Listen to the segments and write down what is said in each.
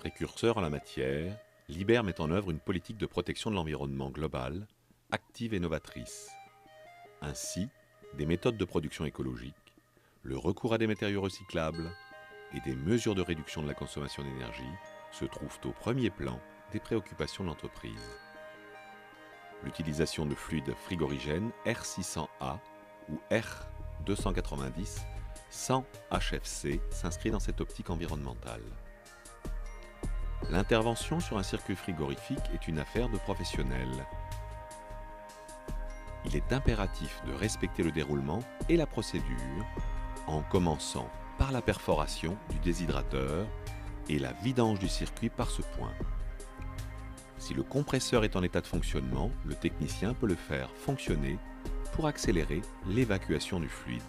Précurseur en la matière, l'IBER met en œuvre une politique de protection de l'environnement globale, active et novatrice. Ainsi, des méthodes de production écologique, le recours à des matériaux recyclables et des mesures de réduction de la consommation d'énergie se trouvent au premier plan des préoccupations de l'entreprise. L'utilisation de fluides frigorigènes R600A ou R290 sans HFC s'inscrit dans cette optique environnementale. L'intervention sur un circuit frigorifique est une affaire de professionnels. Il est impératif de respecter le déroulement et la procédure en commençant par la perforation du déshydrateur et la vidange du circuit par ce point. Si le compresseur est en état de fonctionnement, le technicien peut le faire fonctionner pour accélérer l'évacuation du fluide.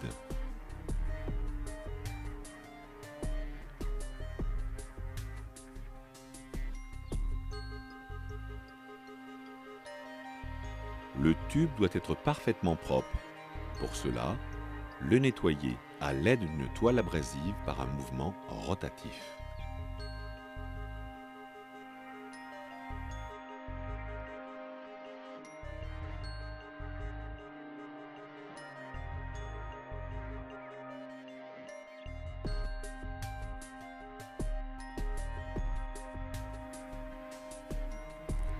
Le tube doit être parfaitement propre. Pour cela, le nettoyer à l'aide d'une toile abrasive par un mouvement rotatif.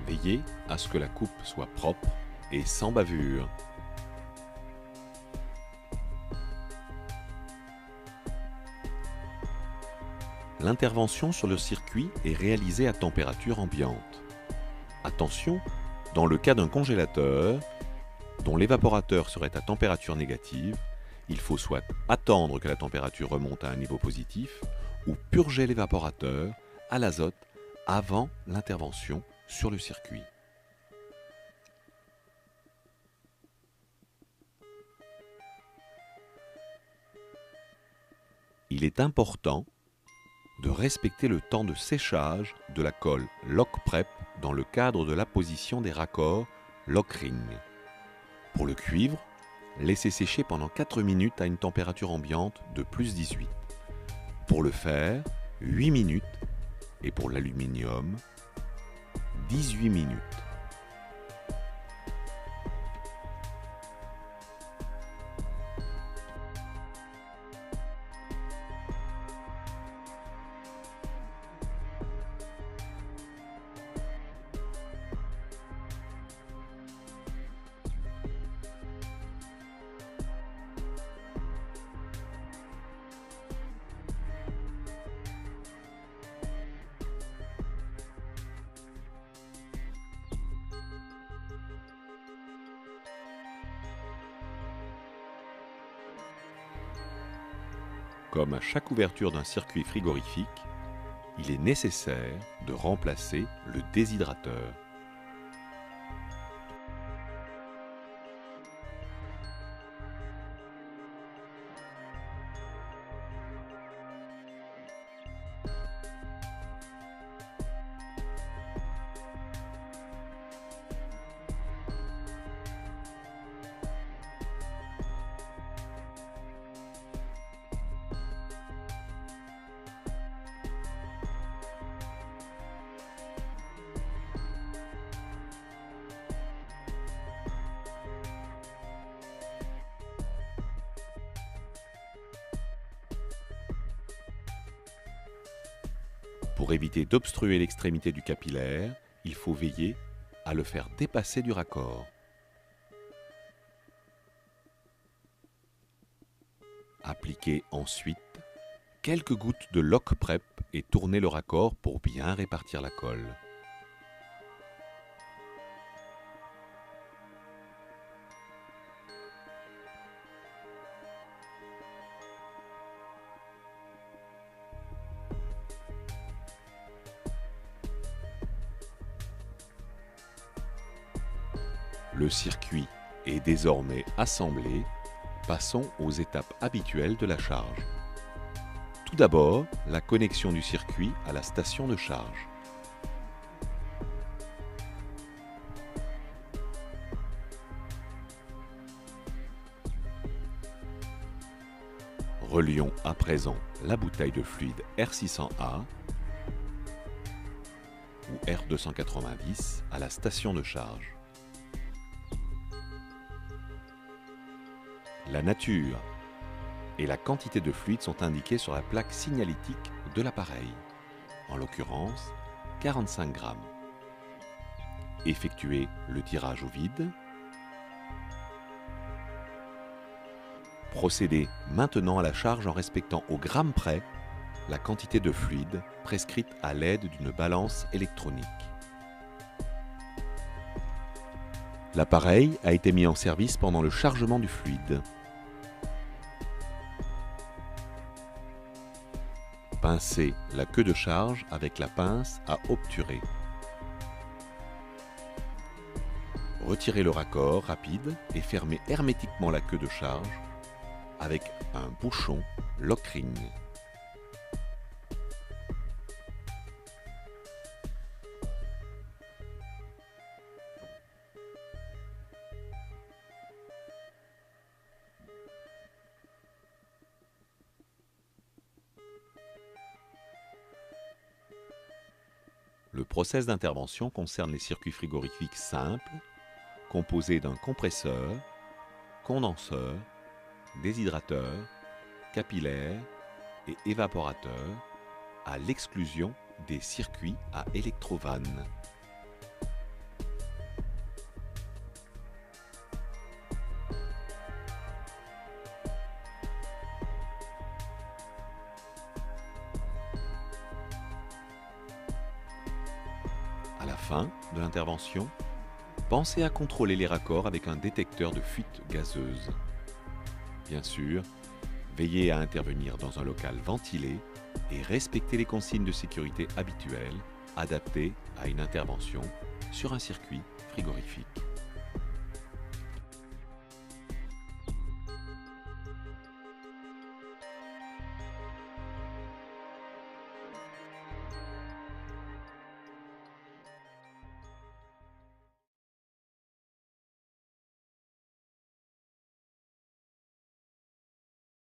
Veillez à ce que la coupe soit propre et sans bavure. L'intervention sur le circuit est réalisée à température ambiante. Attention, dans le cas d'un congélateur, dont l'évaporateur serait à température négative, il faut soit attendre que la température remonte à un niveau positif ou purger l'évaporateur à l'azote avant l'intervention sur le circuit. Il est important de respecter le temps de séchage de la colle lock-prep dans le cadre de l'apposition des raccords lock-ring. Pour le cuivre, laissez sécher pendant 4 minutes à une température ambiante de plus 18. Pour le fer, 8 minutes et pour l'aluminium, 18 minutes. Comme à chaque ouverture d'un circuit frigorifique, il est nécessaire de remplacer le déshydrateur. Pour éviter d'obstruer l'extrémité du capillaire, il faut veiller à le faire dépasser du raccord. Appliquez ensuite quelques gouttes de lock-prep et tournez le raccord pour bien répartir la colle. Le circuit est désormais assemblé. Passons aux étapes habituelles de la charge. Tout d'abord, la connexion du circuit à la station de charge. Relions à présent la bouteille de fluide R600A ou R290 à la station de charge. La nature et la quantité de fluide sont indiquées sur la plaque signalétique de l'appareil, en l'occurrence 45 grammes. Effectuez le tirage au vide. Procédez maintenant à la charge en respectant au gramme près la quantité de fluide prescrite à l'aide d'une balance électronique. L'appareil a été mis en service pendant le chargement du fluide. Pincez la queue de charge avec la pince à obturer. Retirez le raccord rapide et fermez hermétiquement la queue de charge avec un bouchon lock-ring. Le process d'intervention concerne les circuits frigorifiques simples, composés d'un compresseur, condenseur, déshydrateur, capillaire et évaporateur, à l'exclusion des circuits à électrovanne. À la fin de l'intervention, pensez à contrôler les raccords avec un détecteur de fuite gazeuse. Bien sûr, veillez à intervenir dans un local ventilé et respectez les consignes de sécurité habituelles adaptées à une intervention sur un circuit frigorifique.